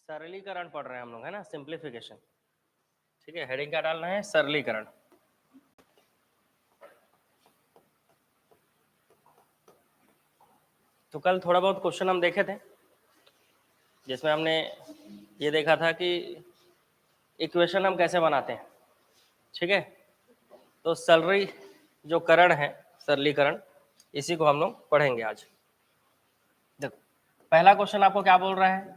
सरलीकरण पढ़ रहे हैं हम लोग, है ना, सिंप्लीफिकेशन। ठीक है, हेडिंग क्या डालना है? सरलीकरण। तो कल थोड़ा बहुत क्वेश्चन हम देखे थे, जिसमें हमने ये देखा था कि इक्वेशन हम कैसे बनाते हैं। ठीक है, तो सरली जो करण है, सरलीकरण, इसी को हम लोग पढ़ेंगे आज। देखो, पहला क्वेश्चन आपको क्या बोल रहा है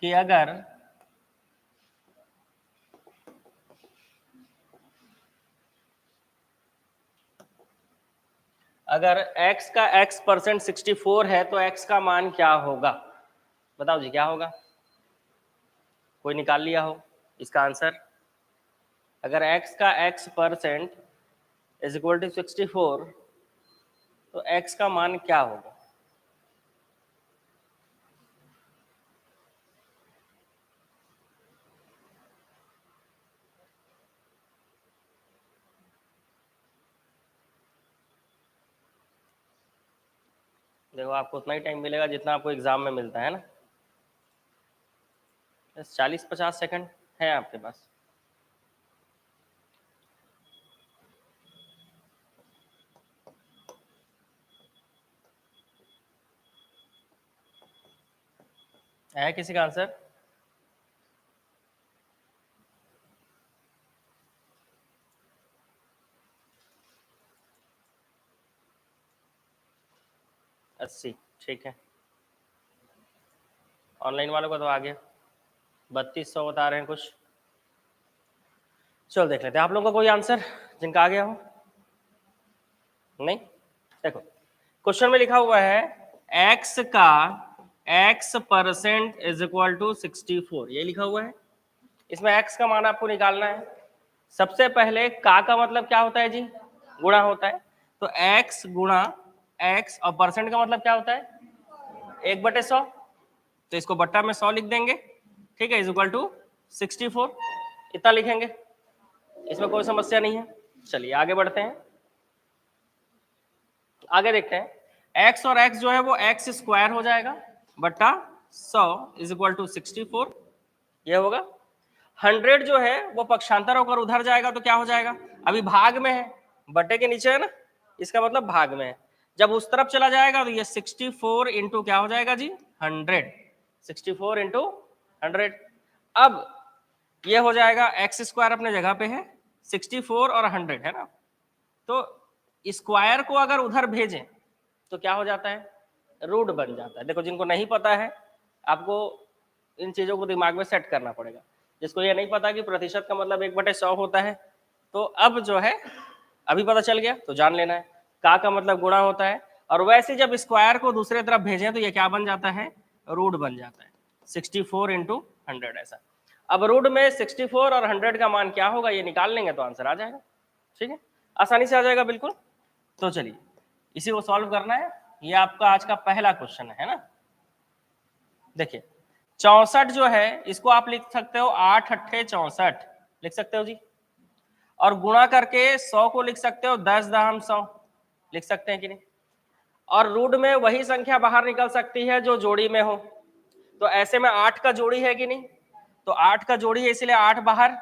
कि अगर x का x% 64 है तो x का मान क्या होगा? बताओ जी, क्या होगा? कोई निकाल लिया हो इसका आंसर? अगर x का x% इज इक्वल टू 64 तो x का मान क्या होगा? देखो, आपको उतना ही टाइम मिलेगा जितना आपको एग्जाम में मिलता है ना, बस 40-50 सेकंड है आपके पास। है किसी का आंसर? अस्सी। ठीक है, ऑनलाइन वालों को तो आ गया, 3200 बता रहे हैं कुछ। चलो देख लेते हैं आप लोगों का कोई आंसर जिनका आ गया हो। नहीं, देखो क्वेश्चन में लिखा हुआ है x का x% इज इक्वल टू 64, ये लिखा हुआ है। इसमें x का मान आपको निकालना है। सबसे पहले का मतलब क्या होता है जी? गुणा होता है। तो x गुणा x, और परसेंट का मतलब क्या होता है? 1/100। तो इसको बट्टा में 100 लिख देंगे। ठीक है, इज इक्वल टू 64, इतना लिखेंगे, इसमें कोई समस्या नहीं है। चलिए आगे बढ़ते हैं, आगे देखते हैं। x और x जो है वो x स्क्वायर हो जाएगा बट्टा 100 इज इक्वल टू 64, ये होगा। 100 जो है वो पक्षांतर होकर उधर जाएगा तो क्या हो जाएगा? अभी भाग में है, बट्टे के नीचे है ना, इसका मतलब भाग में है। जब उस तरफ चला जाएगा तो ये 64 इंटू क्या हो जाएगा जी? 100। 64 इंटू 100। अब ये हो जाएगा एक्स स्क्वायर अपने जगह पे है, 64 और 100 है ना, तो स्क्वायर को अगर उधर भेजें तो क्या हो जाता है? रूट बन जाता है। देखो, जिनको नहीं पता है आपको इन चीजों को दिमाग में सेट करना पड़ेगा। जिसको ये नहीं पता कि प्रतिशत का मतलब 1/100 होता है, तो अब जो है अभी पता चल गया, तो जान लेना है। का मतलब गुणा होता है, और वैसे जब स्क्वायर को दूसरे तरफ भेजें तो ये क्या बन जाता है? रूट बन जाता है। 64 इंटू 100 ऐसा। अब रूट में 64 और 100 का मान क्या होगा ये निकाल लेंगे तो आंसर आ जाएगा। ठीक है, आसानी से आ जाएगा बिल्कुल। तो चलिए इसी को सॉल्व करना है। ये आपका आज का पहला क्वेश्चन है ना। देखिए 64 जो है इसको आप लिख सकते हो 8 अट्ठे 64 लिख सकते हो जी, और गुणा करके 100 को लिख सकते हो 10 दहम 100 लिख सकते हैं कि नहीं। और रूट में वही संख्या बाहर निकल सकती है जो जोड़ी में हो, तो ऐसे में 8 का जोड़ी है कि नहीं, तो 8 का जोड़ी है इसलिए 8 बाहर।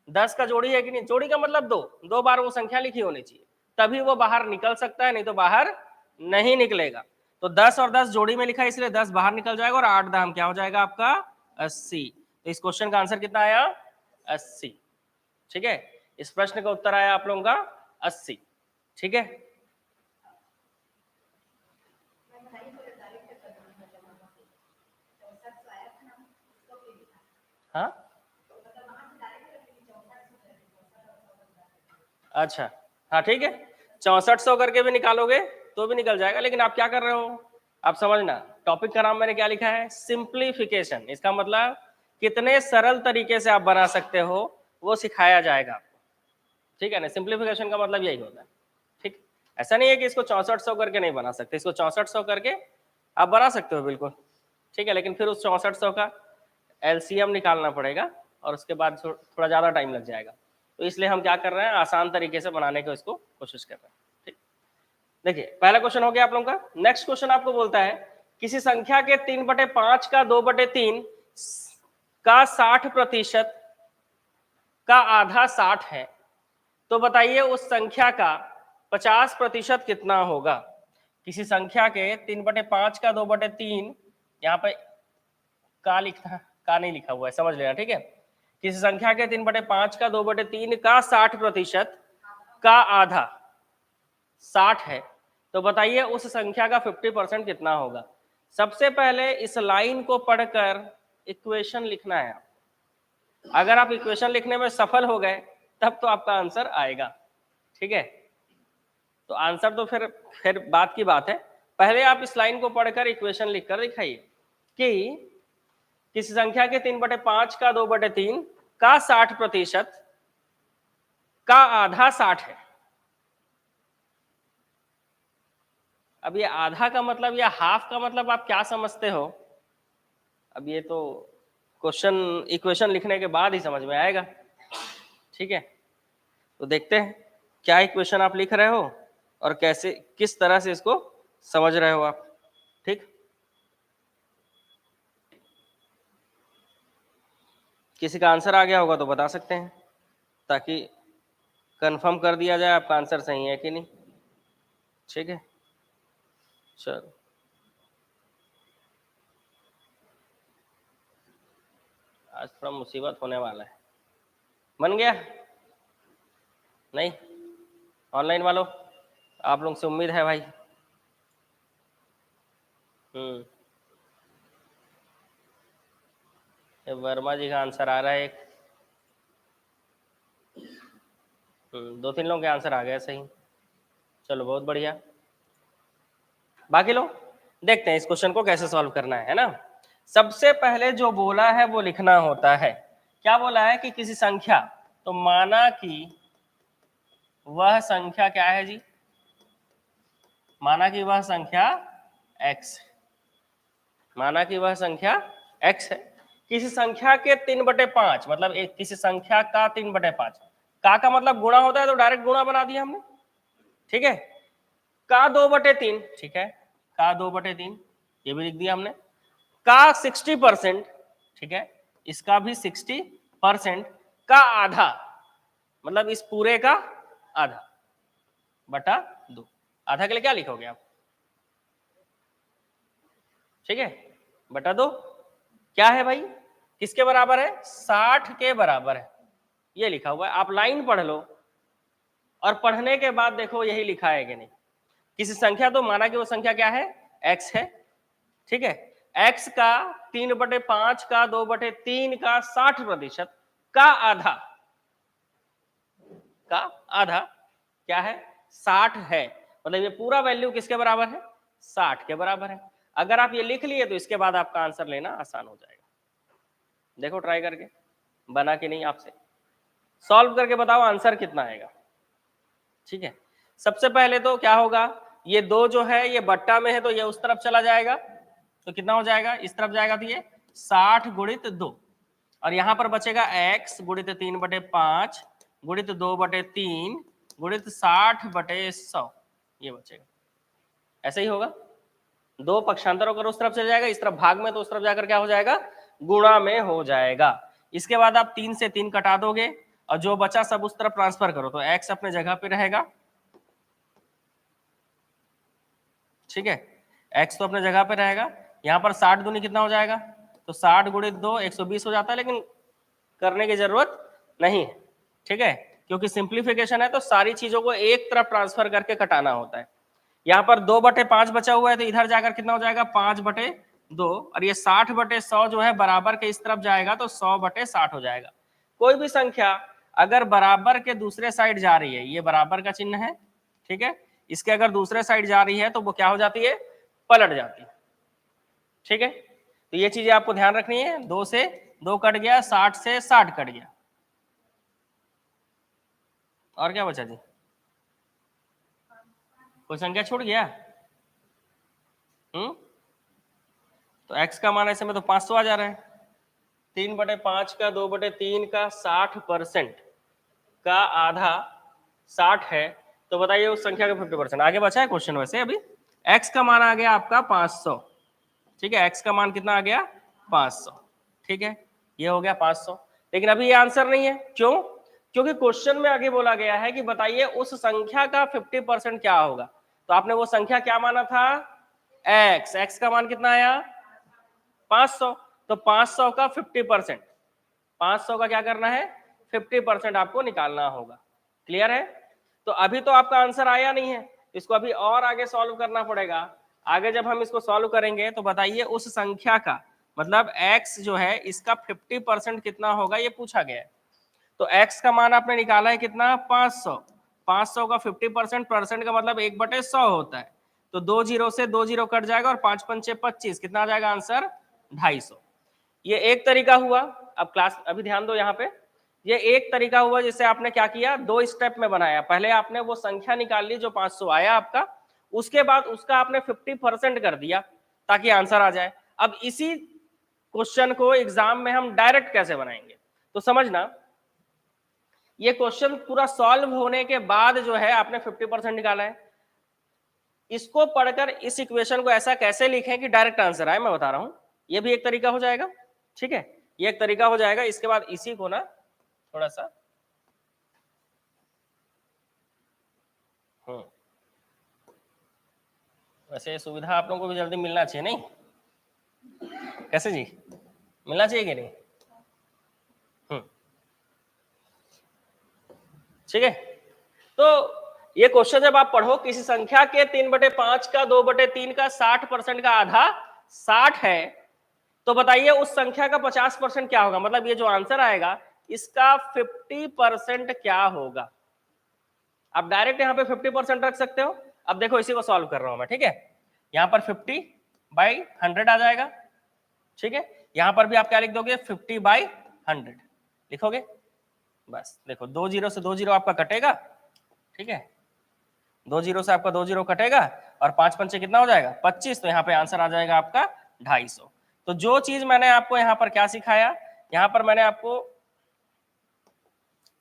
10 का जोड़ी है कि नहीं, जोड़ी का मतलब 2, 2 बार वो संख्या लिखी होनी चाहिए, तभी वो बाहर निकल सकता है, नहीं तो बाहर नहीं निकलेगा। तो 10 और 10 जोड़ी में लिखा है इसलिए 10 बाहर निकल जाएगा, और 8 दाम क्या हो जाएगा आपका? 80। तो इस क्वेश्चन का आंसर कितना आया? 80। ठीक है, इस प्रश्न का उत्तर आया आप लोगों का 80। ठीक है, हाँ अच्छा, हाँ ठीक है, 6400 करके भी निकालोगे तो भी निकल जाएगा। लेकिन आप क्या कर रहे हो, आप समझना, टॉपिक का नाम मैंने क्या लिखा है? सिंप्लीफिकेशन। इसका मतलब कितने सरल तरीके से आप बना सकते हो वो सिखाया जाएगा आपको। ठीक है ना, सिंप्लीफिकेशन का मतलब यही होता है। ठीक, ऐसा नहीं है कि इसको 6400 करके नहीं बना सकते, इसको 6400 करके आप बना सकते हो बिल्कुल। ठीक है, लेकिन फिर उस 6400 का एलसीएम निकालना पड़ेगा और उसके बाद थोड़ा ज़्यादा टाइम लग जाएगा। तो इसलिए हम क्या कर रहे हैं, आसान तरीके से बनाने को इसको कोशिश कर रहे हैं। ठीक, देखिए पहला क्वेश्चन हो गया आप लोगों का। नेक्स्ट क्वेश्चन आपको बोलता है किसी संख्या के 3/5 का 2/3 का 60% का आधा 60 है, तो बताइए उस संख्या का 50% कितना होगा। किसी संख्या के 3/5 का 2/3, यहाँ पे का लिखा, का नहीं लिखा हुआ है, समझ लेना, ठीक है। किसी संख्या के 3/5 का 2/3 का 60% का आधा 60 है, तो बताइए उस संख्या का 50% कितना होगा। सबसे पहले इस लाइन को पढ़कर इक्वेशन लिखना है। अगर आप इक्वेशन लिखने में सफल हो गए तब तो आपका आंसर आएगा, ठीक है। तो आंसर तो फिर बात की बात है। पहले आप इस लाइन को पढ़कर इक्वेशन लिखकर दिखाइए कि किसी संख्या के 3/5 का 2/3 का 60% का आधा 60 है। अब ये आधा का मतलब या हाफ का मतलब आप क्या समझते हो, अब ये तो क्वेश्चन इक्वेशन लिखने के बाद ही समझ में आएगा, ठीक है। तो देखते हैं क्या इक्वेशन आप लिख रहे हो और कैसे किस तरह से इसको समझ रहे हो आप, ठीक। किसी का आंसर आ गया होगा तो बता सकते हैं ताकि कंफर्म कर दिया जाए आपका आंसर सही है कि नहीं, ठीक है। चलो आज थोड़ा मुसीबत होने वाला है। बन गया नहीं? ऑनलाइन वालों आप लोग से उम्मीद है भाई। ये वर्मा जी का आंसर आ रहा है एक। 2-3 लोगों के आंसर आ गए सही। चलो बहुत बढ़िया। बाकी लोग देखते हैं इस क्वेश्चन को कैसे सॉल्व करना है ना। सबसे पहले जो बोला है वो लिखना होता है। क्या बोला है कि किसी संख्या, तो माना कि वह संख्या क्या है जी, माना कि वह संख्या x, माना कि वह संख्या x है। किसी संख्या के 3/5 मतलब एक किसी संख्या का 3/5, का मतलब गुणा होता है तो डायरेक्ट गुणा बना दिया हमने, ठीक है। का 2/3, ठीक है, का 2/3 ये भी लिख दिया हमने। का 60%, ठीक है, इसका भी 60% का आधा मतलब इस पूरे का आधा बटा 2। आधा के लिए क्या लिखोगे आप, ठीक है, बटा 2 क्या है भाई, किसके बराबर है, 60 के बराबर है। ये लिखा हुआ है, आप लाइन पढ़ लो और पढ़ने के बाद देखो यही लिखा है कि नहीं। किसी संख्या, तो माना कि वो संख्या क्या है, x है, ठीक है। x का 3/5 का 2/3 का 60% का आधा, का आधा क्या है, 60 है, मतलब ये पूरा वैल्यू किसके बराबर है, 60 के बराबर है। अगर आप ये लिख लिए तो इसके बाद आपका आंसर लेना आसान हो जाएगा। देखो ट्राई करके बना कि नहीं, आपसे सॉल्व करके बताओ आंसर कितना आएगा, ठीक है। सबसे पहले तो क्या होगा, ये 2 जो है ये बट्टा में है तो ये उस तरफ चला जाएगा, तो कितना हो जाएगा, इस तरफ जाएगा तो ये 60 गुणित 2, और यहां पर बचेगा x गुणित 3/5 गुणित 2/3 गुणित 60/100, ये बचेगा। ऐसे ही होगा, 2 पक्षांतर होकर उस तरफ चले जाएगा, इस तरफ भाग में तो उस तरफ जाकर क्या हो जाएगा, गुणा में हो जाएगा। इसके बाद आप 3 से 3 कटा दोगे और जो बचा सब उस तरफ ट्रांसफर करो, तो x अपने जगह पे रहेगा, ठीक है, x तो अपने जगह पे रहेगा। यहाँ पर 60 दूनी कितना हो जाएगा, तो 60 गुणित 2 120 हो जाता है, लेकिन करने की जरूरत नहीं है, ठीक है, क्योंकि सिंप्लीफिकेशन है तो सारी चीजों को एक तरफ ट्रांसफर करके कटाना होता है। यहाँ पर 2/5 बचा हुआ है तो इधर जाकर कितना हो जाएगा, 5/2, और ये 60/100 जो है बराबर के इस तरफ जाएगा तो 100/60 हो जाएगा। कोई भी संख्या अगर बराबर के दूसरे साइड जा रही है, ये बराबर का चिन्ह है, ठीक है, इसके अगर दूसरे साइड जा रही है तो वो क्या हो जाती है, पलट जाती है, ठीक है। तो ये चीजें आपको ध्यान रखनी है। 2 से 2 कट गया, 60 से 60 कट गया, और क्या बचा जी, कोई संख्या छूट गया, तो x का मान ऐसे में तो 500 आ जा रहा है। 3/5 का 2/3 का 60% का आधा 60 है, तो बताइए उस संख्या का 50%। आगे बचा है क्वेश्चन वैसे अभी। x का मान आ गया आपका 500, ठीक है, x का मान कितना आ गया 500, ठीक है, ये हो गया 500। लेकिन अभी ये आंसर नहीं है, क्यों? क्योंकि क्वेश्चन में आगे बोला गया है कि बताइए उस संख्या का 50% क्या होगा। तो आपने वो संख्या क्या माना था, x का मान कितना आया 500, तो 500 का 50%, 500 का क्या करना है 50% आपको निकालना होगा। क्लियर है? तो अभी तो आपका आंसर आया नहीं है, इसको अभी और आगे सॉल्व करना पड़ेगा। आगे जब हम इसको सॉल्व करेंगे तो बताइए उस संख्या का मतलब x जो है इसका 50% कितना होगा, ये पूछा गया है। तो x का मान आपने निकाला है कितना 500, 500 का 50% परसेंट का मतलब 1/100 होता है। तो 2 जीरो से 2 जीरो कट जाएगा और 5 पंचे 25, कितना आ जाएगा आंसर 250। ये एक तरीका हुआ। अब क्लास अभी ध्यान दो यहाँ पे, ये एक तरीका हुआ जिससे आपने क्या किया, 2 स्टेप में बनाया। पहले आपने वो संख्या निकाल ली जो 500 आया आपका, उसके बाद उसका आपने 50% कर दिया ताकि आंसर आ जाए। अब इसी क्वेश्चन को एग्जाम में हम डायरेक्ट कैसे बनाएंगे, तो समझना, ये क्वेश्चन पूरा सॉल्व होने के बाद जो है आपने 50% निकाला है, इसको पढ़कर इस इक्वेशन को ऐसा कैसे लिखें कि डायरेक्ट आंसर आए, मैं बता रहा हूं। ये भी एक तरीका हो जाएगा, ठीक है, ये एक तरीका हो जाएगा। इसके बाद इसी को ना थोड़ा सा वैसे सुविधा आप लोगों को भी जल्दी मिलना चाहिए, नहीं? कैसे जी, मिलना चाहिए कि नहीं? ठीक है, तो ये क्वेश्चन जब आप पढ़ो, किसी संख्या के 3/5 का 2/3 का 60% का आधा 60 है, तो बताइए उस संख्या का 50% क्या होगा, मतलब ये जो आंसर आएगा इसका 50% क्या होगा। आप डायरेक्ट यहाँ पे 50% रख सकते हो। अब देखो इसी को सॉल्व कर रहा हूं मैं, ठीक है, यहाँ पर 50/100 आ जाएगा, ठीक है, यहाँ पर भी आप क्या लिख दोगे 50/100 लिखोगे। बस देखो 2 जीरो से 2 जीरो आपका कटेगा, ठीक है, 2 जीरो से आपका 2 जीरो कटेगा और 5 पंचे कितना हो जाएगा 25, तो यहाँ पे आंसर आ जाएगा आपका 250। तो जो चीज मैंने आपको यहाँ पर क्या सिखाया, यहाँ पर मैंने आपको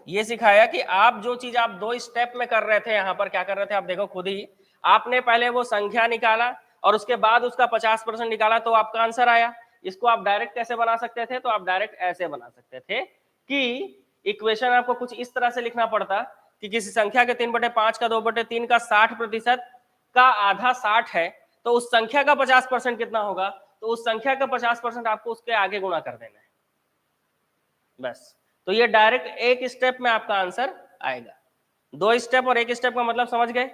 ये सिखाया कि आप जो चीज आप 2 स्टेप में कर रहे थे, यहाँ पर क्या कर रहे थे आप देखो खुद ही, आपने पहले वो संख्या निकाला और उसके बाद उसका 50% निकाला तो आपका आंसर आया। इसको आप डायरेक्ट कैसे बना सकते थे, तो आप डायरेक्ट ऐसे बना सकते थे कि इक्वेशन आपको कुछ इस तरह से लिखना पड़ता कि किसी संख्या के 3/5 का 2/3 का 60% का आधा 60 है, तो उस संख्या का 50% कितना होगा, तो उस संख्या का 50% आपको उसके आगे गुणा कर देना है, बस। तो ये डायरेक्ट एक स्टेप में आपका आंसर आएगा। 2 स्टेप और 1 स्टेप का मतलब समझ गए?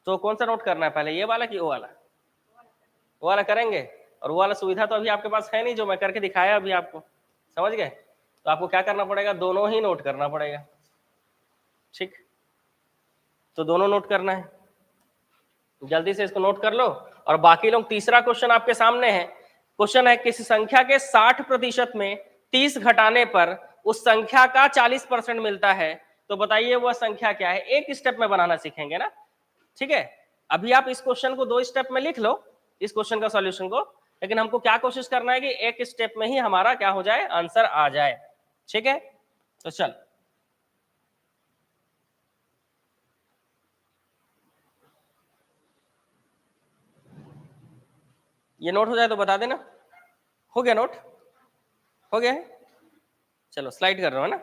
तो कौन सा नोट करना है पहले, ये वाला कि वो वाला? वो वाला करेंगे, और वो वाला सुविधा तो अभी आपके पास है नहीं जो मैं करके दिखाया अभी आपको, समझ गए? तो आपको क्या करना पड़ेगा, दोनों ही नोट करना पड़ेगा, ठीक? तो दोनों नोट करना है, जल्दी से इसको नोट कर लो। और बाकी लोग, तीसरा क्वेश्चन आपके सामने है। क्वेश्चन है किसी संख्या के 60% में 30 घटाने पर उस संख्या का 40% मिलता है, तो बताइए वह संख्या क्या है। एक स्टेप में बनाना सीखेंगे ना, ठीक है। अभी आप इस क्वेश्चन को 2 स्टेप में लिख लो, इस क्वेश्चन का सॉल्यूशन को, लेकिन हमको क्या कोशिश करना है कि एक स्टेप में ही हमारा क्या हो जाए, आंसर आ जाए, ठीक है। तो चल, ये नोट हो जाए तो बता देना। हो गया नोट? हो गया है? चलो स्लाइड कर रहा हूं, है ना।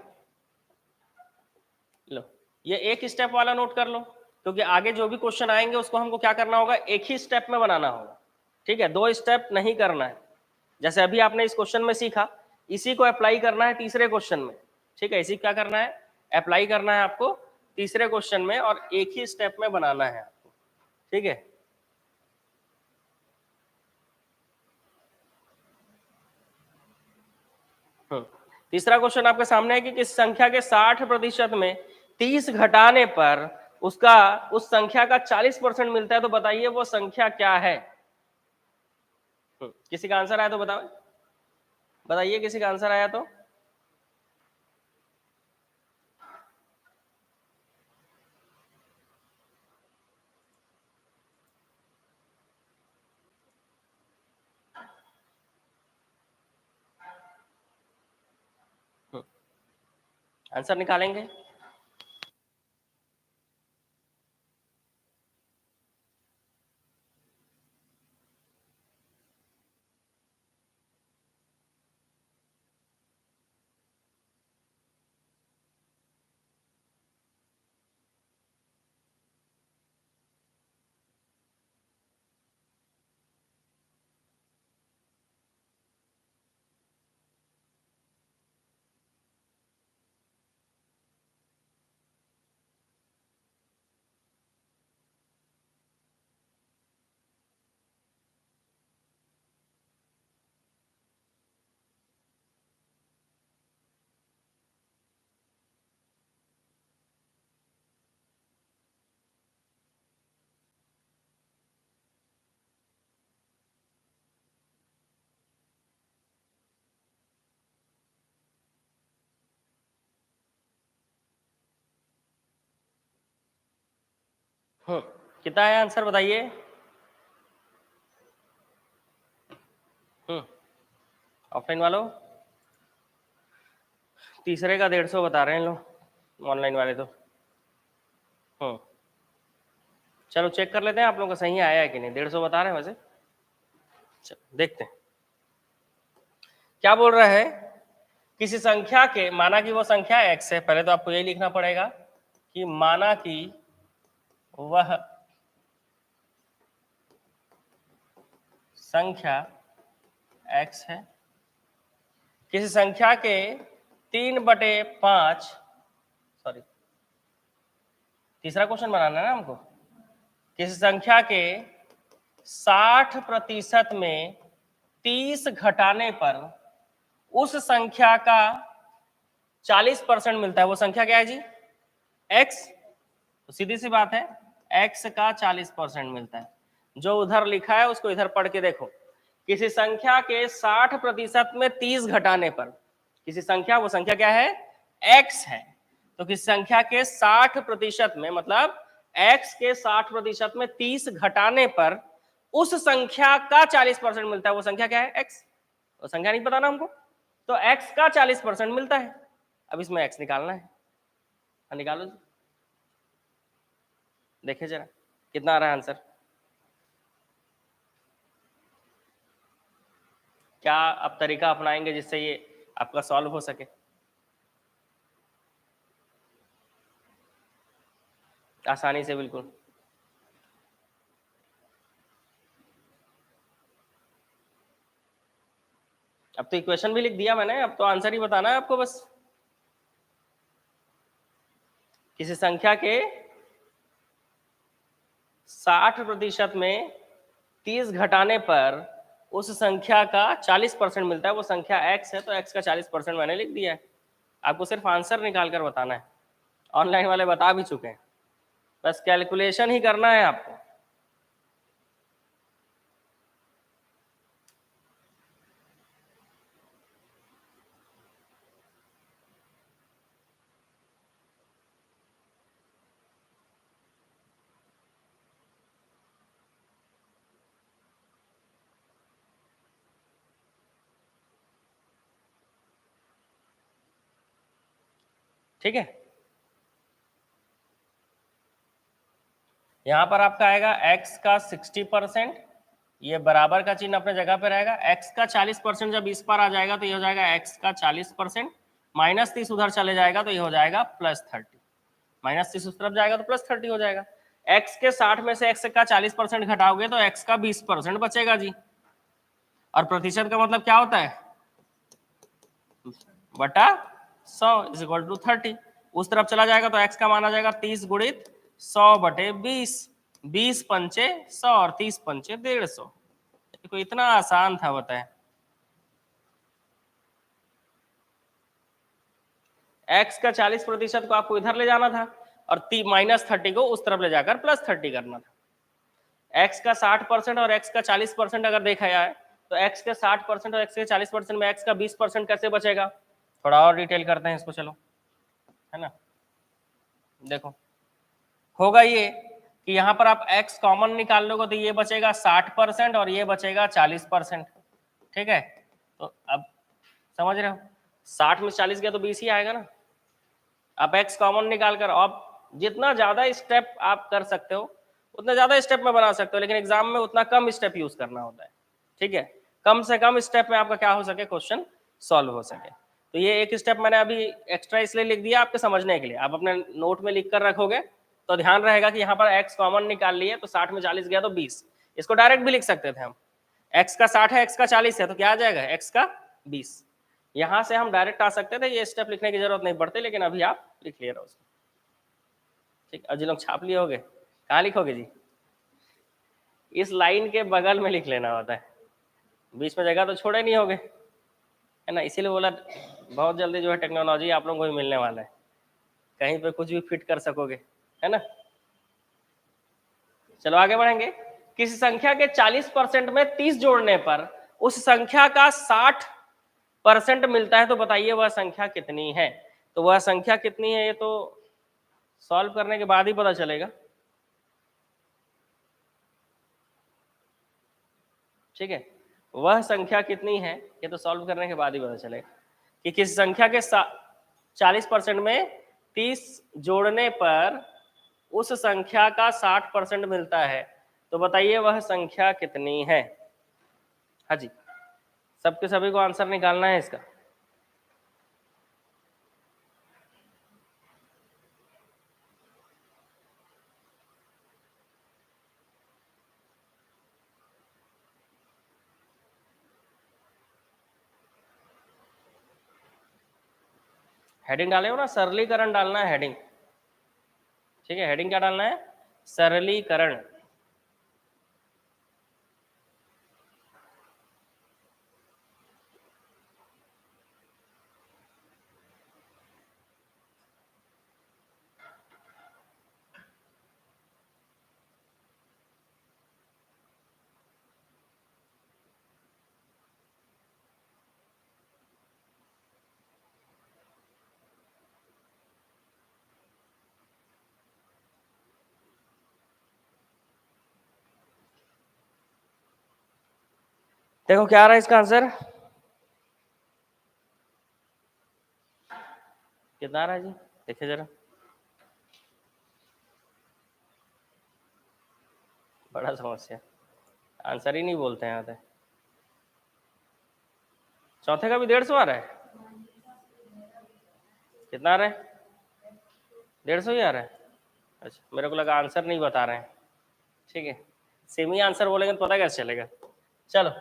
लो, ये एक स्टेप वाला नोट कर लो, क्योंकि आगे जो भी क्वेश्चन आएंगे उसको हमको क्या करना होगा, एक ही स्टेप में बनाना होगा, ठीक है, 2 स्टेप नहीं करना है। जैसे अभी आपने इस क्वेश्चन में सीखा, इसी को अप्लाई करना है तीसरे क्वेश्चन में, ठीक है, इसी क्या करना है, अप्लाई करना है आपको तीसरे क्वेश्चन में, और एक ही स्टेप में बनाना है आपको, ठीक है। तीसरा क्वेश्चन आपके सामने है कि किस संख्या के 60% में 30 घटाने पर उसका उस संख्या का 40% मिलता है, तो बताइए वो संख्या क्या है। किसी का आंसर आया तो बताओ, बताइए किसी का आंसर आया तो। आंसर निकालेंगे। कितना है आंसर बताइए। ऑफलाइन वालों तीसरे का 150 बता रहे हैं लोग, ऑनलाइन वाले तो। चलो चेक कर लेते हैं आप लोगों का सही आया है कि नहीं। 150 बता रहे हैं वैसे। चलो देखते हैं क्या बोल रहा है। किसी संख्या के, माना कि वो संख्या x है, पहले तो आपको यही लिखना पड़ेगा कि माना कि वह संख्या x है। किसी संख्या के 3/5, सॉरी तीसरा क्वेश्चन बनाना है ना हमको। किसी संख्या के 60% में 30 घटाने पर उस संख्या का 40% मिलता है, वो संख्या क्या है जी? x। तो सीधी सी बात है, x का 40% मिलता है। जो उधर लिखा है उसको इधर पढ़ के देखो। किसी संख्या के 60% में 30 घटाने पर, किसी संख्या, वो संख्या क्या है? x है। तो किसी संख्या के 60% में, मतलब x के 60% में 30 घटाने पर उस संख्या का 40% मिलता है, वो संख्या क्या है? x। वो संख्या नहीं पता ना हमको, तो x का 40% मिलता है। अब इसमें x निकालना है। निकालो जी, देखिए जरा कितना आ रहा है आंसर। क्या आप तरीका अपनाएंगे जिससे ये आपका सॉल्व हो सके? आसानी से बिल्कुल। अब तो इक्वेशन भी लिख दिया मैंने, अब तो आंसर ही बताना है आपको बस। किसी संख्या के 60% में 30 घटाने पर उस संख्या का 40% मिलता है, वो संख्या x है, तो x का 40% मैंने लिख दिया है। आपको सिर्फ आंसर निकाल कर बताना है। ऑनलाइन वाले बता भी चुके हैं, बस कैलकुलेशन ही करना है आपको। ठीक है, यहां पर आपका आएगा x का 60%, ये बराबर का चिन्ह अपने जगह पे रहेगा। x का 40% जब इस पर आ जाएगा तो ये हो जाएगा x का 40%, -30 उधर चले जाएगा तो ये हो जाएगा +30, -30 उस तरफ जाएगा तो +30 हो जाएगा। x के 60 में से x का 40% घटाओगे तो x का 20% बचेगा जी। और प्रतिशत का मतलब क्या होता है? बटा 100 = 30। उस तरफ चला जाएगा तो x का मान आ जाएगा 30 गुणित 100/20, 20 पंचे 100 और 30 पंचे 150। देखो इतना आसान था, बताएं। x का 40% को आपको इधर ले जाना था और -30 को उस तरफ ले जाकर +30 करना था। x का 60% और x का 40% अगर देखा जाए तो x के 60% और x के 40% में x का 20% कैसे बचेगा? थोड़ा और डिटेल करते हैं इसको, चलो, है ना। देखो होगा ये कि यहाँ पर आप x कॉमन निकाल लोगे तो ये बचेगा 60% और ये बचेगा 40%। ठीक है, तो अब समझ रहे हो, 60 में 40 गया तो 20 ही आएगा ना। आप x कॉमन निकाल कर, आप जितना ज्यादा स्टेप आप कर सकते हो उतना ज्यादा स्टेप में बना सकते हो, लेकिन एग्जाम में उतना कम स्टेप यूज करना होता है। ठीक है, कम से कम स्टेप में आपका क्या हो सके, क्वेश्चन सॉल्व हो सके। तो ये एक स्टेप मैंने अभी एक्स्ट्रा इसलिए लिख दिया आपके समझने के लिए। आप अपने नोट में लिख कर रखोगे तो ध्यान रहेगा कि यहाँ पर x कॉमन निकाल लिए तो 60 में 40 गया तो 20। इसको डायरेक्ट भी लिख सकते थे हम, x का 60 है, x का 40 है, तो क्या आ जाएगा, x का 20। यहां से हम डायरेक्ट आ सकते थे, ये स्टेप लिखने की जरूरत नहीं पड़ती, लेकिन अभी आप लिख लिए रहो उसको। ठीक, और जिन लोग छाप लिए होगे, कहाँ लिखोगे जी? इस लाइन के बगल में लिख लेना होता है, बीच में जगह तो छोड़े नहीं होगे, है ना। इसीलिए बोला बहुत जल्दी जो है टेक्नोलॉजी आप लोगों को भी मिलने वाला है, कहीं पे कुछ भी फिट कर सकोगे, है ना। चलो आगे बढ़ेंगे। किसी संख्या के 40% में 30 जोड़ने पर उस संख्या का 60% मिलता है, तो बताइए वह संख्या कितनी है? तो वह संख्या कितनी है ये तो सॉल्व करने के बाद ही पता चलेगा। ठीक है, वह संख्या कितनी है, ये तो सॉल्व करने के बाद ही पता चलेगा कि किस संख्या के 40% में 30 जोड़ने पर उस संख्या का 60% मिलता है, तो बताइए वह संख्या कितनी है। हाँ जी, सबके सभी को आंसर निकालना है इसका। हेडिंग डाले हो ना, सरलीकरण डालना है हेडिंग। ठीक है, हेडिंग क्या डालना है, सरलीकरण। देखो क्या आ रहा है इसका आंसर, कितना आ रहा है जी, देखिए जरा। बड़ा समस्या, आंसर ही नहीं बोलते हैं आते। चौथे का भी 150 आ रहा है, कितना आ रहा है, 150 ही आ रहा है। अच्छा, मेरे को लगा आंसर नहीं बता रहे हैं। ठीक है, सेमी आंसर बोलेंगे तो पता कैसे चलेगा। चलो,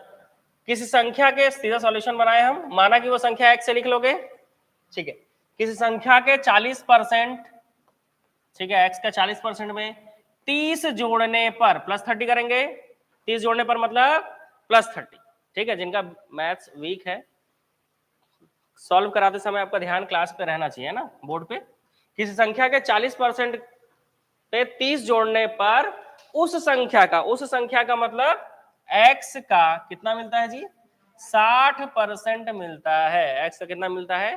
किसी संख्या के सीधा सॉल्यूशन बनाए हम, माना कि वो संख्या x से लिख लोगे। ठीक है, किसी संख्या के 40%, ठीक है, x का 40% में 30 जोड़ने पर प्लस 30 करेंगे। 30 जोड़ने पर मतलब प्लस 30। ठीक है, जिनका मैथ्स वीक है, सॉल्व कराते समय आपका ध्यान क्लास पे रहना चाहिए ना, बोर्ड पे। किसी संख्या के 40% पे 30 जोड़ने पर उस संख्या का मतलब x का कितना मिलता है जी, 60% मिलता है। x का कितना मिलता है,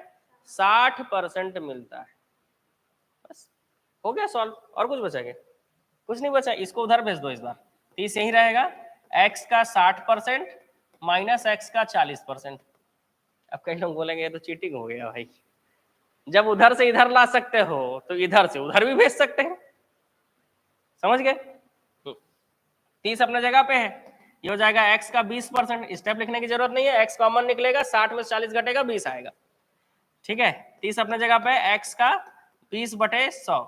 60% मिलता है। बस हो गया सॉल्व, और कुछ बचेगा, कुछ नहीं बचा। इसको उधर भेज दो इस बार, 30 यही रहेगा, x का 60% माइनस x का 40%। अब कई लोग बोलेंगे ये तो चीटिंग हो गया भाई, जब उधर से इधर ला सकते हो तो इधर से उधर भी भेज सकते हैं। समझ गए, 30 अपने जगह पे है, ये हो जाएगा x का 20%। स्टेप लिखने की जरूरत नहीं है, x कॉमन निकलेगा, 60 में 40 घटेगा 20 आएगा। ठीक है, 30 अपने जगह पे, x का 20/100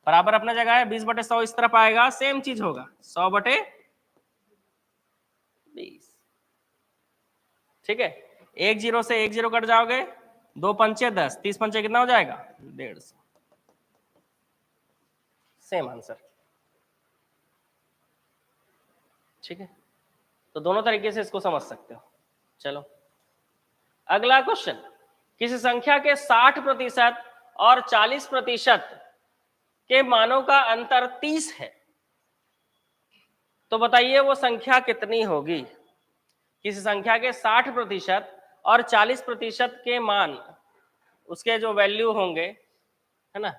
बराबर अपने जगह है, 20/100 इस तरफ आएगा, सेम चीज होगा 100/20। ठीक है, 1 0 से 1 0 कट जाओगे, 2 पंचे 10, 30 पंचे कितना हो जाएगा, 150। Same answer. ठीक है, तो दोनों तरीके से इसको समझ सकते हो। चलो अगला क्वेश्चन, किसी संख्या के 60% और 40% के मानों का अंतर 30 है, तो बताइए वो संख्या कितनी होगी। किसी संख्या के 60% और 40% के मान, उसके जो वैल्यू होंगे, है ना,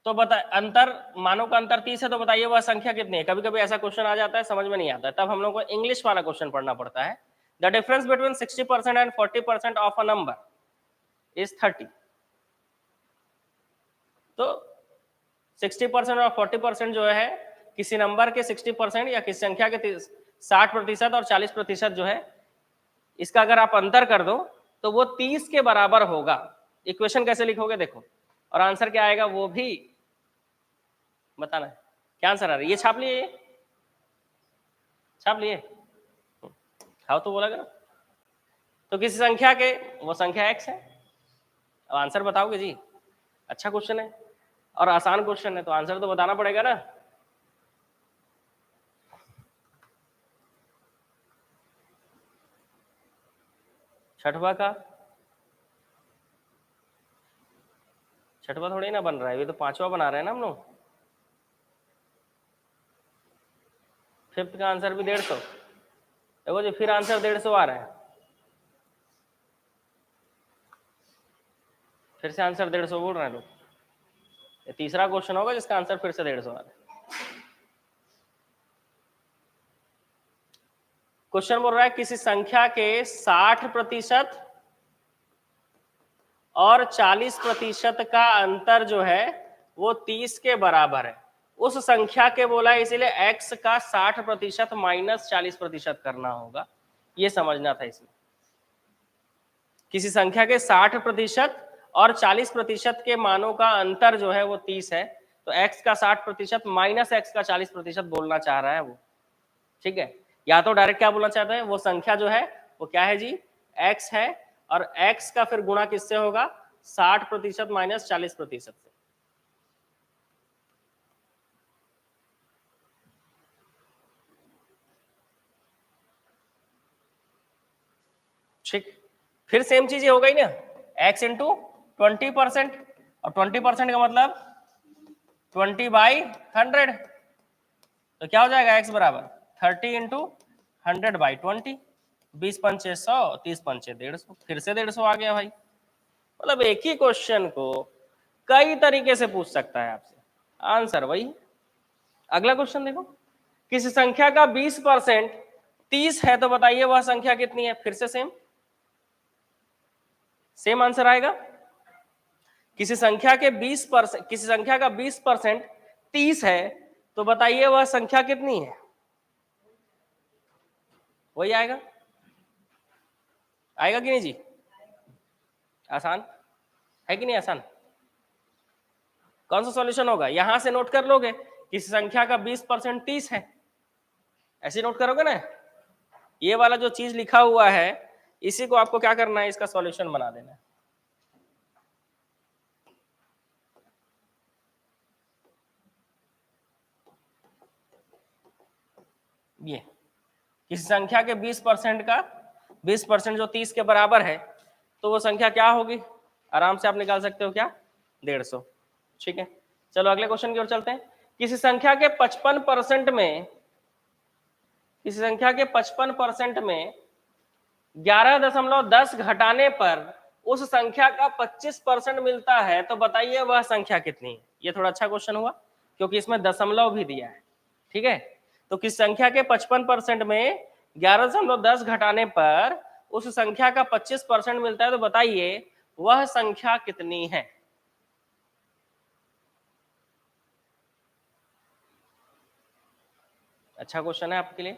तो बता अंतर, मानों का अंतर 30 है, तो बताइए वह संख्या कितनी है। कभी कभी ऐसा क्वेश्चन आ जाता है, समझ में नहीं आता है, तब हम लोग को इंग्लिश वाला क्वेश्चन पढ़ना पड़ता है। The difference between 60% and 40% of a number is 30। तो 60% और 40% जो है, किसी नंबर के 60% या किसी संख्या के 60% और 40% जो है, इसका अगर आप अंतर कर दो तो वो 30 के बराबर होगा। इक्वेशन कैसे लिखोगे देखो, और आंसर क्या आएगा वो भी बताना है। क्या आंसर आ रहा है, ये छाप लिए, छाप लिए, खाओ तो बोला करो। तो किसी संख्या के, वो संख्या x है, अब आंसर बताओगे जी। अच्छा क्वेश्चन है और आसान क्वेश्चन है, तो आंसर तो बताना पड़ेगा ना। छठवा का, छठवा थोड़ी ना बन रहा है, ये तो पांचवा बना रहे हैं ना हम लोग। फिफ्थ का आंसर भी 150। देखो जी, फिर आंसर 150 आ रहा है, फिर से आंसर 150 बोल रहे हैं लोग। ये तीसरा क्वेश्चन होगा जिसका आंसर फिर से 150 आ रहा है। क्वेश्चन बोल रहा है किसी संख्या के 60% और 40% का अंतर जो है वो 30 के बराबर है। उस संख्या के बोला है, इसीलिए x का 60% माइनस 40% करना होगा, ये समझना था इसमें। किसी संख्या के 60% और 40% के मानों का अंतर जो है वो 30 है, तो x का 60% माइनस x का 40% बोलना चाह रहा है वो। ठीक है, या तो डायरेक्ट क्या बोलना चाहते हैं, वो संख्या जो है वो क्या है जी, x है, और x का फिर गुणा किससे होगा, 60% माइनस 40% से। ठीक, फिर सेम चीज ये हो गई ना, x इंटू 20%, और 20% का मतलब 20/100, तो क्या हो जाएगा x बराबर 30 इंटू 100/20, 20 पंचे 100, 30 पंचे 150, फिर से 150 आ गया भाई। मतलब एक ही क्वेश्चन को कई तरीके से पूछ सकता है आपसे, आंसर वही। अगला क्वेश्चन देखो, किसी संख्या का 20% 30 है, तो बताइए वह संख्या कितनी है। फिर से सेम आंसर आएगा। किसी संख्या के 20%, किसी संख्या का 20% 30 है, तो बताइए वह संख्या कितनी है, वही आएगा। आएगा कि नहीं जी, आसान है कि नहीं आसान। कौन सा सॉल्यूशन होगा, यहां से नोट कर लोगे, किसी संख्या का 20% 30 है, ऐसे नोट करोगे ना। ये वाला जो चीज लिखा हुआ है, इसी को आपको क्या करना है, इसका सॉल्यूशन बना देना है। ये किसी संख्या के 20% का 20% जो 30 के बराबर है, तो वो संख्या क्या होगी, आराम से आप निकाल सकते हो, क्या 150। ठीक है, चलो अगले क्वेश्चन की ओर चलते हैं। किसी संख्या के 55% में, किसी संख्या के 55% में 11.10 घटाने पर उस संख्या का 25% मिलता है, तो बताइए वह संख्या कितनी है। ये थोड़ा अच्छा क्वेश्चन हुआ, क्योंकि इसमें दशमलव भी दिया है। ठीक है, तो किस संख्या के 55% में 11.10 घटाने पर उस संख्या का 25% मिलता है, तो बताइए वह संख्या कितनी है। अच्छा क्वेश्चन है आपके लिए।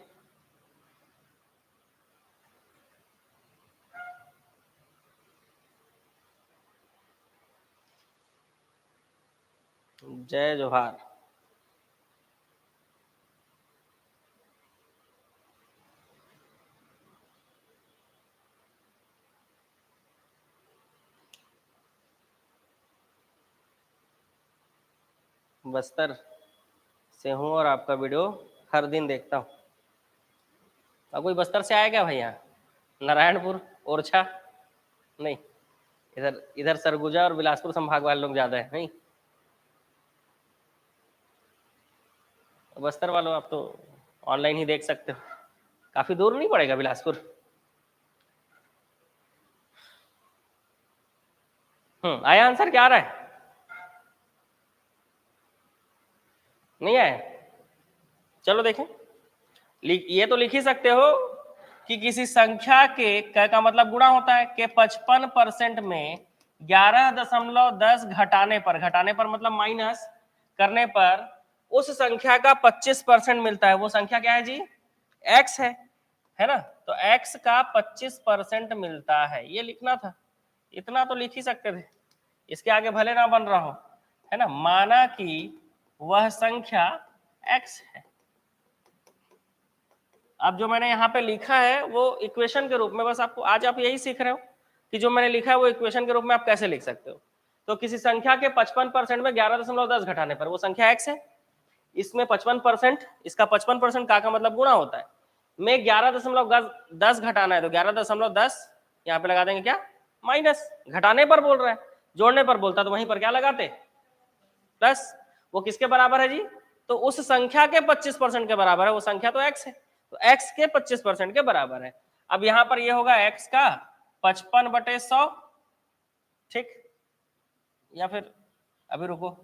जय जोहार। बस्तर से हूँ और आपका वीडियो हर दिन देखता हूँ। अब कोई बस्तर से आया क्या भाई, यहाँ नारायणपुर, ओरछा नहीं, इधर इधर सरगुजा और बिलासपुर संभाग वाले लोग ज्यादा है। नहीं, बस्तर वालों आप तो ऑनलाइन ही देख सकते हो, काफी दूर नहीं पड़ेगा बिलासपुर। आया आंसर, क्या आ रहा है, नहीं आया। चलो देखें, ये तो लिख ही सकते हो कि किसी संख्या के का मतलब गुणा होता है कि 55% में 11.10 घटाने पर मतलब माइनस करने पर उस संख्या का 25% मिलता है। वो संख्या क्या है जी, x है ना। तो x का 25% मिलता है, ये लिखना था। इतना तो लिख ही सकते थे, इसके आगे भले ना बन रहा हो, है ना। माना कि वह संख्या x है। अब जो मैंने यहाँ पे लिखा है वो इक्वेशन के रूप में, बस आपको आज आप यही सीख रहे हो कि जो मैंने लिखा है वो इक्वेशन के रूप में आप कैसे लिख सकते हो। तो किसी संख्या के 55% में 11.10 घटाने पर वो संख्या x है। इसमें 55%, इसका 55% का मतलब गुणा होता है। में 11.10 घटाना है, तो 11.10 यहाँ पे लगा देंगे क्या, माइनस। घटाने पर बोल रहा है, जोड़ने पर बोलता तो वहीं पर क्या लगाते, प्लस। वो किसके बराबर है जी, तो उस संख्या के 25% के बराबर है। वो संख्या तो x है, तो x के 25% के बराबर है। अब यहां पर ये होगा x का 55/100, ठीक। या फिर अभी रुको,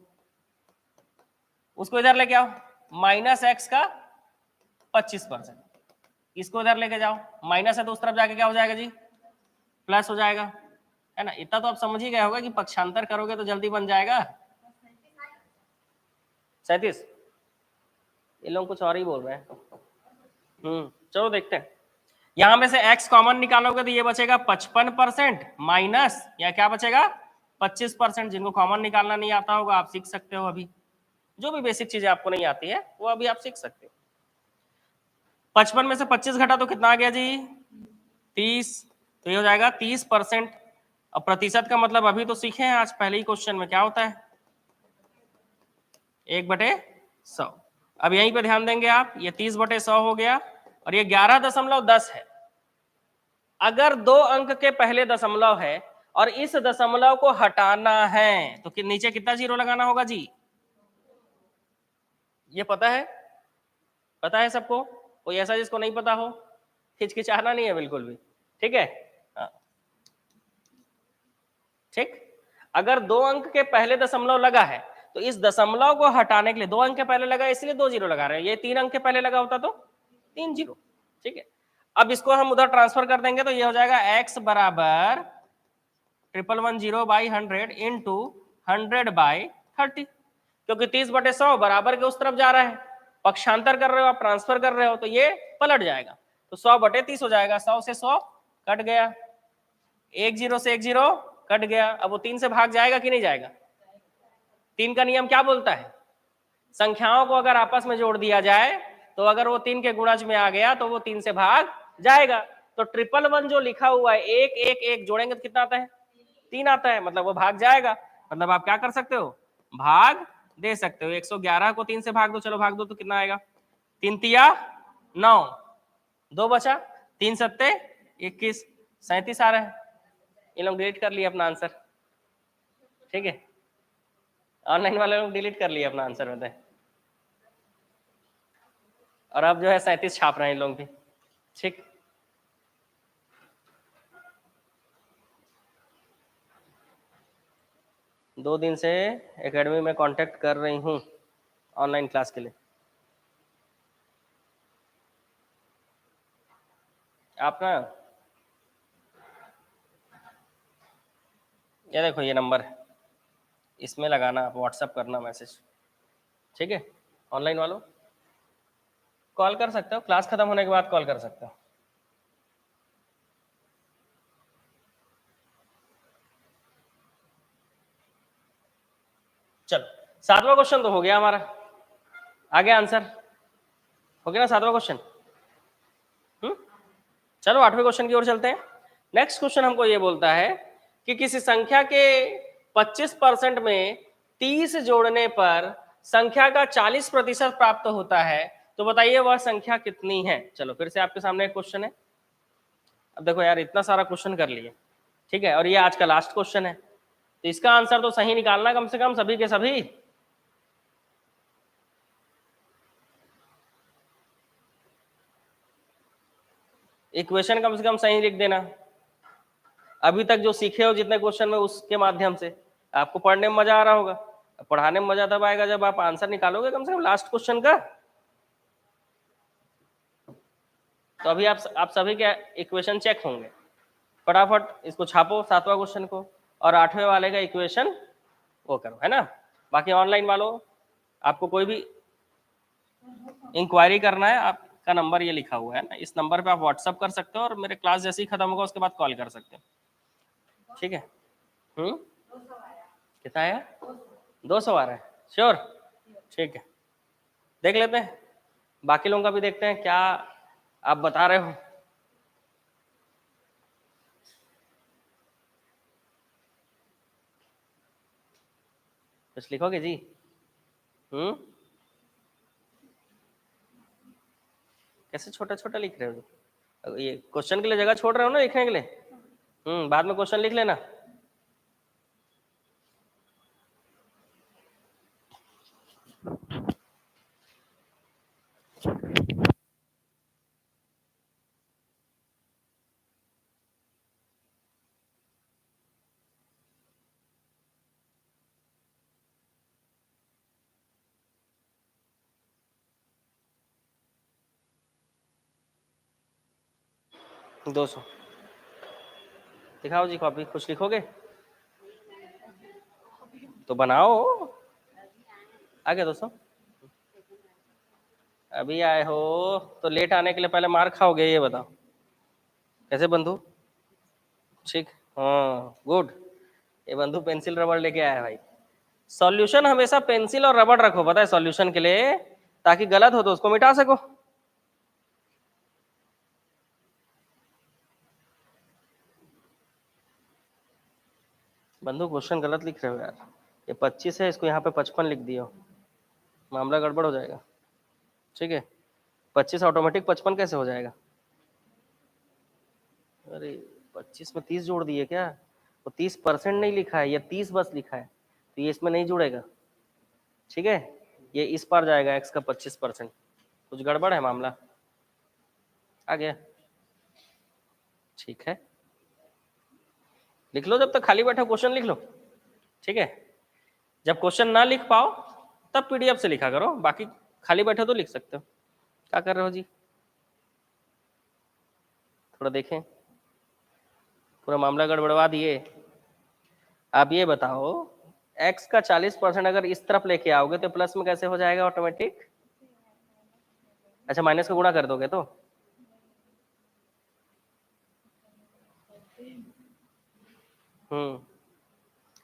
उसको इधर लेके आओ, -x का 25%, इसको इधर लेके जाओ, माइनस है तो उस तरफ जाके क्या हो जाएगा जी, प्लस हो जाएगा, है ना। इतना तो आप समझ ही गए होगा कि पक्षांतर करोगे तो जल्दी बन जाएगा। 37, ये लोग कुछ और ही बोल रहे हैं। चलो देखते हैं। यहां में से x कॉमन निकालोगे तो ये बचेगा 55% माइनस, या क्या बचेगा 25%। जिनको कॉमन निकालना नहीं आता होगा आप सीख सकते हो, अभी जो भी बेसिक चीजें आपको नहीं आती है वो अभी आप सीख सकते हो। 55 में से 25 घटा तो कितना आ गया जी, 30, तो ये हो जाएगा 30%। अब प्रतिशत का मतलब अभी तो सीखे हैं आज पहले ही क्वेश्चन में, क्या होता है 1/100। अब यहीं पे ध्यान देंगे आप, ये 30/100 हो गया और ये 11.10 है। अगर 2 अंक के पहले दशमलव है और इस दशमलव को हटाना है तो नीचे कितना जीरो लगाना होगा जी, ये पता है, पता है सबको, कोई ऐसा जिसको नहीं पता हो, हिचकिचाना नहीं है बिल्कुल भी, ठीक है। हाँ। ठीक, अगर 2 अंक के पहले दशमलव लगा है तो इस दशमलव को हटाने के लिए, 2 अंक के पहले लगा इसलिए 2 जीरो लगा रहे हैं, ये 3 अंक के पहले लगा होता तो 3 जीरो, ठीक है। अब इसको हम उधर ट्रांसफर कर देंगे तो ये हो जाएगा x बराबर 1110/100 इंटू 100/30, क्योंकि 30/100 बराबर के उस तरफ जा रहा है, पक्षांतर कर रहे हो आप, ट्रांसफर कर रहे हो, तो ये पलट जाएगा, तो 100/30 हो जाएगा। 100 से 100 कट गया, 1 जीरो से 1 जीरो कट गया। अब वो 3 से भाग जाएगा कि नहीं जाएगा, 3 का नियम क्या बोलता है, संख्याओं को अगर आपस में जोड़ दिया जाए तो अगर वो 3 के गुणज में आ गया तो वो 3 से भाग जाएगा। तो 111 जो लिखा हुआ है 1 1 1 जोड़ेंगे तो कितना आता है, 3 आता है, मतलब वो भाग जाएगा। मतलब आप क्या कर सकते हो, भाग दे सकते हो। 111 को 3 से भाग दो, चलो भाग दो तो कितना आएगा, 3 तिया 9, 2 बचा, 3 सत्ते 21, 37 आ रहा है। ये लोग डिलीट कर लिए अपना आंसर, ठीक है, ऑनलाइन वाले लोग डिलीट कर लिए अपना आंसर बताए, और अब जो है 37 छाप रहे हैं लोग भी, ठीक। दो दिन से एकेडमी में कांटेक्ट कर रही हूँ ऑनलाइन क्लास के लिए। आप ना, ये देखो ये नंबर है, इसमें लगाना, आप व्हाट्सअप करना मैसेज, ठीक है। ऑनलाइन वालों कॉल कर सकते हो, क्लास खत्म होने के बाद कॉल कर सकते हो। चलो 7वां क्वेश्चन तो हो गया हमारा, आगे आंसर हो गया ना 7वां क्वेश्चन। चलो 8वें क्वेश्चन की ओर चलते हैं। नेक्स्ट क्वेश्चन हमको ये बोलता है कि किसी संख्या के 25% में 30 जोड़ने पर संख्या का 40% प्राप्त होता है, तो बताइए वह संख्या कितनी है। चलो फिर से आपके सामने एक क्वेश्चन है। अब देखो यार, इतना सारा क्वेश्चन कर लिए, ठीक है, और ये आज का लास्ट क्वेश्चन है, तो इसका आंसर तो सही निकालना कम से कम सभी के सभी। इक्वेशन कम से कम सही लिख देना। अभी तक जो सीखे हो जितने क्वेश्चन में, उसके माध्यम से आपको पढ़ने में मजा आ रहा होगा। पढ़ाने में मजा तब आएगा जब आप आंसर निकालोगे कम से कम लास्ट क्वेश्चन का। तो अभी आप सभी के इक्वेशन चेक होंगे, फटाफट इसको छापो 7वां क्वेश्चन को, और 8वें वाले का इक्वेशन वो करो, है ना। बाकी ऑनलाइन वालों आपको कोई भी इंक्वायरी करना है, आपका नंबर ये लिखा हुआ है ना, इस नंबर पे आप व्हाट्सअप कर सकते हो, और मेरे क्लास जैसे ही खत्म होगा उसके बाद कॉल कर सकते हो, ठीक है। कितना आया, 200 आ रहा है, श्योर, ठीक है। देख लेते हैं बाकी लोगों का भी, देखते हैं क्या आप बता रहे हो। कुछ लिखोगे जी, कैसे छोटा छोटा लिख रहे हो, ये क्वेश्चन के लिए जगह छोड़ रहे हो ना लिखने के लिए, बाद में क्वेश्चन लिख लेना। 200 दिखाओ जी, कॉपी कुछ लिखोगे तो बनाओ। आ गया 200? अभी आए हो तो लेट आने के लिए पहले मार खाओगे, ये बताओ कैसे बंधु? ठीक, हाँ गुड। ये बंधु पेंसिल रबड़ लेके आया है भाई। सॉल्यूशन हमेशा पेंसिल और रबड़ रखो, पता है सॉल्यूशन के लिए, ताकि गलत हो तो उसको मिटा सको। बंधु क्वेश्चन गलत लिख रहे हो यार, ये 25 है, इसको यहाँ पे 55 लिख दियो, मामला गड़बड़ हो जाएगा। ठीक है, 25 ऑटोमेटिक 55 कैसे हो जाएगा? अरे 25 में 30 जोड़ दिए क्या? तो 30% नहीं लिखा है, ये 30 बस लिखा है, तो ये इसमें नहीं जुड़ेगा। ठीक है, ये इस पार जाएगा x का 25%। कुछ गड़बड़ है मामला? आ गया? ठीक है, लिख लो, जब तक खाली बैठे क्वेश्चन लिख लो। ठीक है, जब क्वेश्चन ना लिख पाओ तब पीडीएफ से लिखा करो, बाकी खाली बैठे तो लिख सकते हो। क्या कर रहे हो जी? थोड़ा देखें, पूरा मामला गड़बड़वा दिए। आप ये बताओ, x का 40% अगर इस तरफ लेके आओगे तो प्लस में कैसे हो जाएगा ऑटोमेटिक? अच्छा, माइनस का गुणा कर दोगे तो?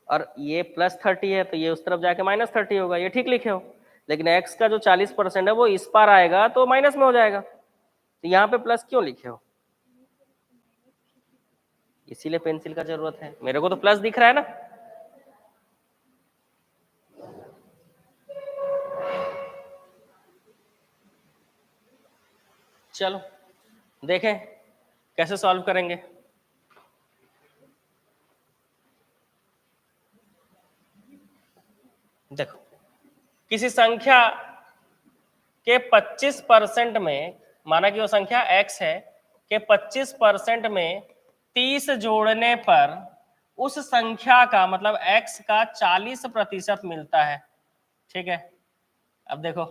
और ये +30 है तो ये उस तरफ जाके -30 होगा, ये ठीक लिखे हो। लेकिन x का जो 40% है वो इस पार आएगा तो माइनस में हो जाएगा, तो यहाँ पे प्लस क्यों लिखे हो? इसीलिए पेंसिल का जरूरत है। मेरे को तो प्लस दिख रहा है ना। चलो देखें कैसे सॉल्व करेंगे। देखो, किसी संख्या के 25% में, माना कि वो संख्या x है, के 25% में 30 जोड़ने पर उस संख्या का मतलब x का 40% मिलता है। ठीक है, अब देखो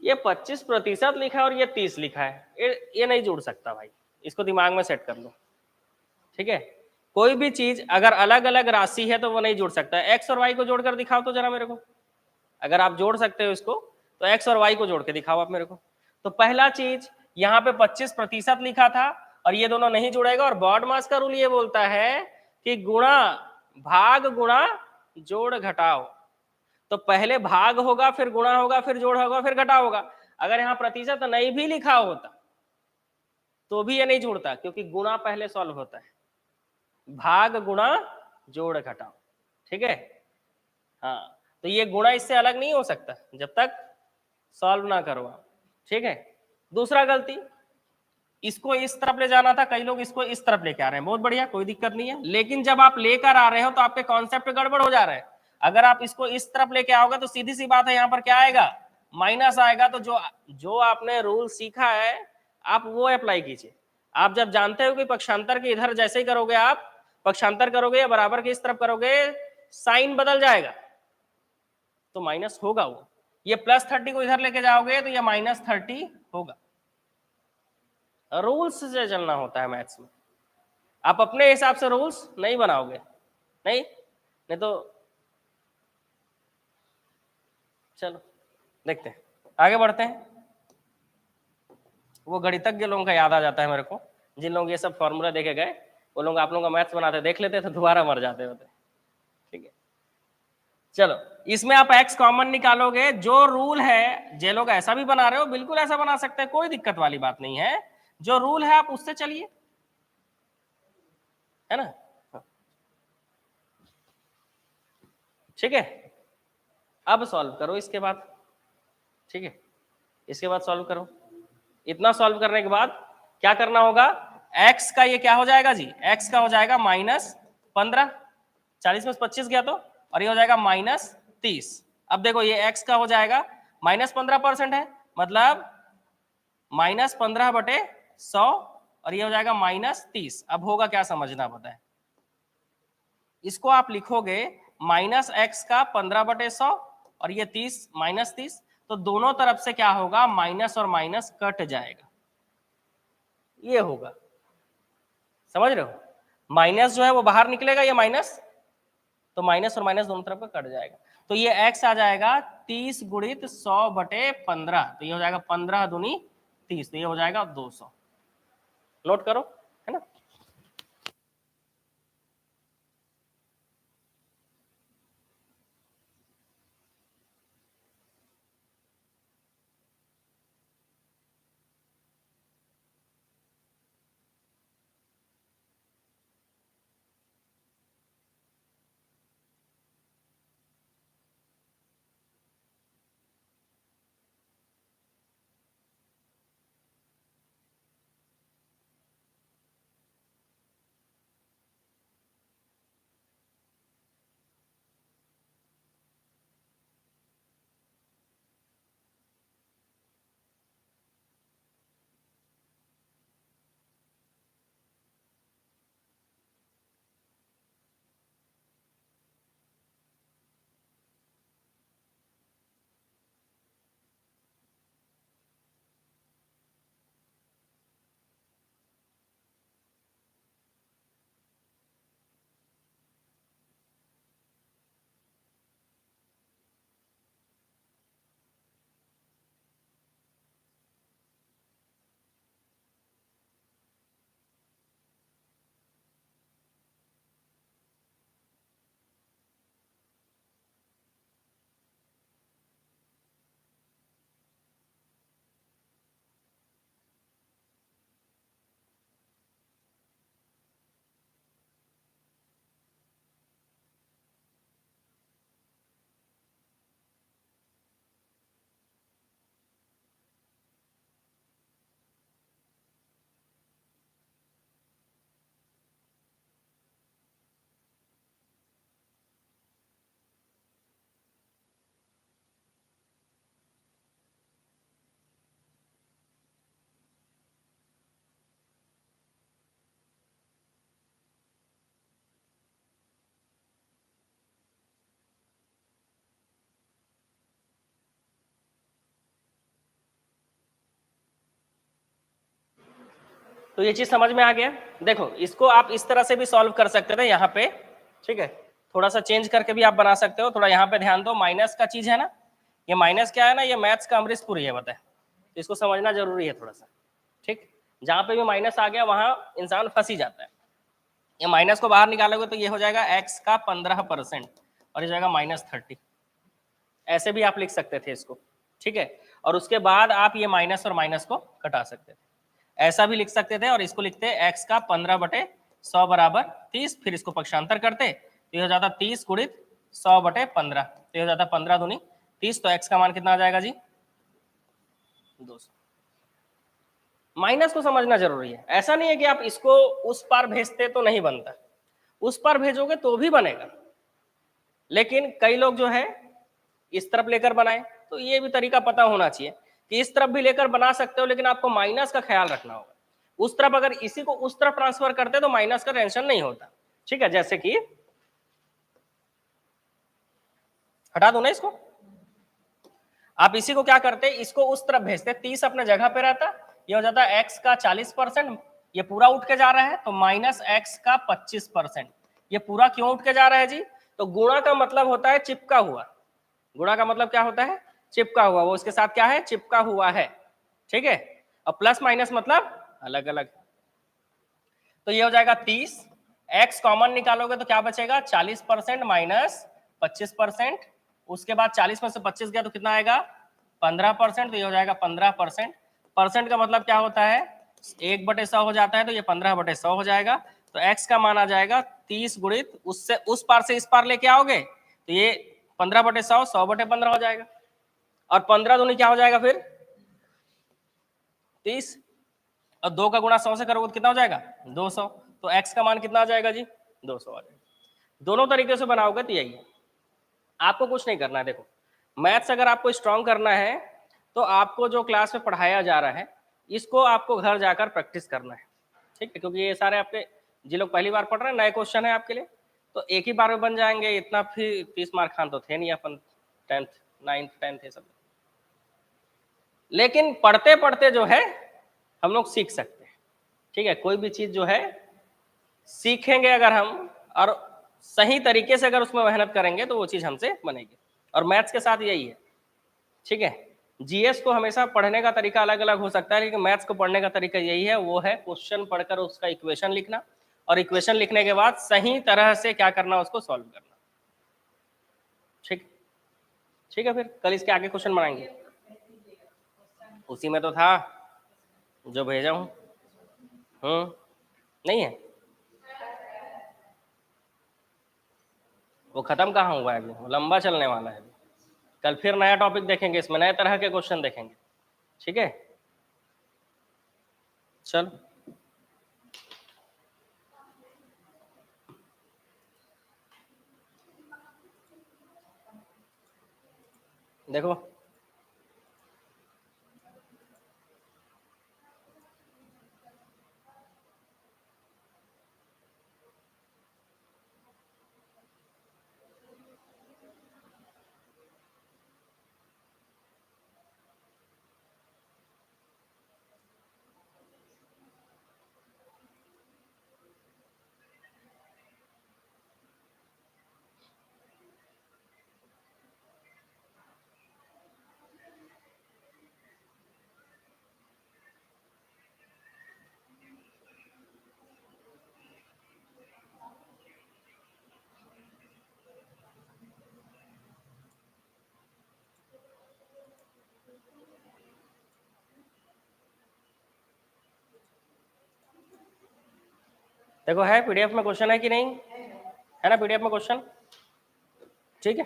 ये 25% लिखा है और ये 30 लिखा है, ये नहीं जुड़ सकता भाई, इसको दिमाग में सेट कर लो। ठीक है, कोई भी चीज अगर अलग अलग राशि है तो वो नहीं जुड़ सकता है। एक्स और वाई को जोड़कर दिखाओ तो जरा मेरे को, अगर आप जोड़ सकते हो इसको तो एक्स और वाई को जोड़ के दिखाओ आप मेरे को। तो पहला चीज यहाँ पे 25% लिखा था और ये दोनों नहीं जुड़ेगा, और बॉडमास का रूल ये बोलता है कि गुणा भाग गुणा जोड़ घटाओ। तो पहले भाग होगा, फिर गुणा होगा, फिर जोड़ होगा, फिर घटा होगा। अगर यहाँ प्रतिशत नहीं भी लिखा होता तो भी ये नहीं जुड़ता, क्योंकि गुणा पहले सॉल्व होता है, भाग गुणा जोड़ घटाओ। ठीक है, हाँ, तो ये गुणा इससे अलग नहीं हो सकता जब तक सॉल्व ना करो आप। ठीक है, दूसरा गलती, इसको इस तरफ ले जाना था, कई लोग इसको इस तरफ लेके आ रहे हैं, बहुत बढ़िया, कोई दिक्कत नहीं है। लेकिन जब आप लेकर आ रहे हो तो आपके कॉन्सेप्ट गड़बड़ हो जा रहे हैं। अगर आप इसको इस तरफ लेके आओगे तो सीधी सी बात है, यहाँ पर क्या आएगा? माइनस आएगा। तो जो आपने रूल सीखा है आप वो अप्लाई कीजिए। आप जब जानते हो कि पक्षांतर के इधर जैसे ही करोगे, आप पक्षांतर करोगे या बराबर के इस तरफ करोगे, साइन बदल जाएगा तो माइनस होगा वो। ये +30 को इधर लेके जाओगे तो ये -30 होगा। रूल्स से चलना होता है मैथ्स में, आप अपने हिसाब से रूल्स नहीं बनाओगे, नहीं तो। चलो देखते हैं, आगे बढ़ते हैं। वो गणितज्ञ लोगों का याद आ जाता है मेरे को, जिन लोग ये सब फॉर्मूला देखे गए, वो लोग आप लोगों का मैथ्स बनाते देख लेते तो दोबारा मर जाते होते। ठीक है, चलो इसमें आप x कॉमन निकालोगे। जो रूल है, जे लोग ऐसा भी बना रहे हो बिल्कुल ऐसा बना सकते हैं, कोई दिक्कत वाली बात नहीं है। जो रूल है आप उससे चलिए, है ना। ठीक है, अब सॉल्व करो इसके बाद। ठीक है, इसके बाद सॉल्व करो। इतना सॉल्व करने के बाद क्या करना होगा? x का ये क्या हो जाएगा जी? x का हो जाएगा -15, 40 में 25 गया तो, और ये हो जाएगा -30। अब देखो ये x का हो जाएगा -15% है, मतलब -15/100, और ये हो जाएगा -30। अब होगा क्या समझना पता है, इसको आप लिखोगे -x का 15/100 और ये 30 -30, तो दोनों तरफ से क्या होगा? माइनस और माइनस कट जाएगा। ये होगा, समझ रहे हो? माइनस जो है वो बाहर निकलेगा, ये माइनस, तो माइनस और माइनस दोनों तरफ का कट जाएगा, तो ये x आ जाएगा 30 गुणित 100/15, तो ये हो जाएगा 15 दूनी 30, तो ये हो जाएगा 200। नोट करो, है ना? तो ये चीज समझ में आ गया। देखो इसको आप इस तरह से भी सॉल्व कर सकते थे यहाँ पे, ठीक है, थोड़ा सा चेंज करके भी आप बना सकते हो। थोड़ा यहाँ पे ध्यान दो, माइनस का चीज है ना, ये माइनस क्या है ना, ये मैथ्स का अमृतपुरी है, बताए, इसको समझना जरूरी है थोड़ा सा, ठीक। जहाँ पे भी माइनस आ गया वहां इंसान फंस ही जाता है। ये माइनस को बाहर निकालोगे तो ये हो जाएगा x का 15% और ये जाएगा -30, ऐसे भी आप लिख सकते थे इसको, ठीक है। और उसके बाद आप ये माइनस और माइनस को कटा सकते थे, ऐसा भी लिख सकते थे, और इसको लिखते x का 15/100 बराबर 30, फिर इसको पक्षांतर करते तो ये हो जाता 30 गुणित 100/15, तो ये हो जाता 15 दूनी 30, तो x का मान कितना आ जाएगा जी? 200। माइनस को समझना जरूरी है, ऐसा नहीं है कि आप इसको उस पार भेजते तो नहीं बनता, उस पार भेजोगे तो भी बनेगा, लेकिन कई लोग जो है इस तरफ लेकर बनाए, तो ये भी तरीका पता होना चाहिए कि इस तरफ भी लेकर बना सकते हो, लेकिन आपको माइनस का ख्याल रखना होगा। उस तरफ अगर इसी को उस तरफ ट्रांसफर करते तो माइनस का टेंशन नहीं होता, ठीक है। जैसे कि हटा दो ना इसको, आप इसी को क्या करते, इसको उस तरफ भेजते, 30 अपने जगह पे रहता, ये हो जाता x का 40%, ये पूरा उठ के जा रहा है, तो -x का 25%। ये पूरा क्यों उठ के जा रहा है जी? तो गुणा का मतलब होता है चिपका हुआ, गुणा का मतलब क्या होता है? चिपका हुआ, वो इसके साथ क्या है? चिपका हुआ है, ठीक है। और प्लस माइनस मतलब अलग अलग, तो ये हो जाएगा 30, x कॉमन निकालोगे तो क्या बचेगा? 40% माइनस 25%, उसके बाद 40 में से 25 गया तो कितना आएगा? 15%, तो ये हो जाएगा 15%। परसेंट का मतलब क्या होता है? 1/100 हो जाता है, तो ये 15/100 हो जाएगा। तो x का मान आ जाएगा 30 गुणित, उससे उस पार से इस पार लेके आओगे तो ये 15/100 100/15 हो जाएगा, और 15 दूनी क्या हो जाएगा फिर? 30, और 2 का गुणा 100 से करोगे तो कितना हो जाएगा? 200। तो x का मान कितना आ जाएगा जी? 200 आ जाएगा। दोनों तरीके से बनाओगे तो यही है, आपको कुछ नहीं करना है। देखो मैथ्स अगर आपको स्ट्रांग करना है तो आपको जो क्लास में पढ़ाया जा रहा है इसको आपको घर जाकर प्रैक्टिस करना है, ठीक है, क्योंकि ये सारे आपके जिन लोग पहली बार पढ़ रहे हैं नए क्वेश्चन है आपके लिए, तो एक ही बार में बन जाएंगे, इतना फिर 30 मार्क खान तो थे नहीं अपन 10th 9th 10th है सब, लेकिन पढ़ते पढ़ते जो है हम लोग सीख सकते हैं, ठीक है, कोई भी चीज जो है सीखेंगे अगर हम और सही तरीके से अगर उसमें मेहनत करेंगे तो वो चीज हमसे बनेगी। और मैथ्स के साथ यही है, ठीक है। जीएस को हमेशा पढ़ने का तरीका अलग अलग हो सकता है, लेकिन मैथ्स को पढ़ने का तरीका यही है, वो है क्वेश्चन पढ़कर उसका इक्वेशन लिखना, और इक्वेशन लिखने के बाद सही तरह से क्या करना, उसको सॉल्व करना। ठीक, ठीक है। फिर कल इसके आगे क्वेश्चन बनाएंगे। उसी में तो था जो भेजा हूँ। नहीं है, वो खत्म कहाँ हुआ है अभी, वो लंबा चलने वाला है। कल फिर नया टॉपिक देखेंगे, इसमें नए तरह के क्वेश्चन देखेंगे, ठीक है। चल देखो, देखो है पीडीएफ में क्वेश्चन है कि नहीं, है ना पीडीएफ में क्वेश्चन, ठीक है।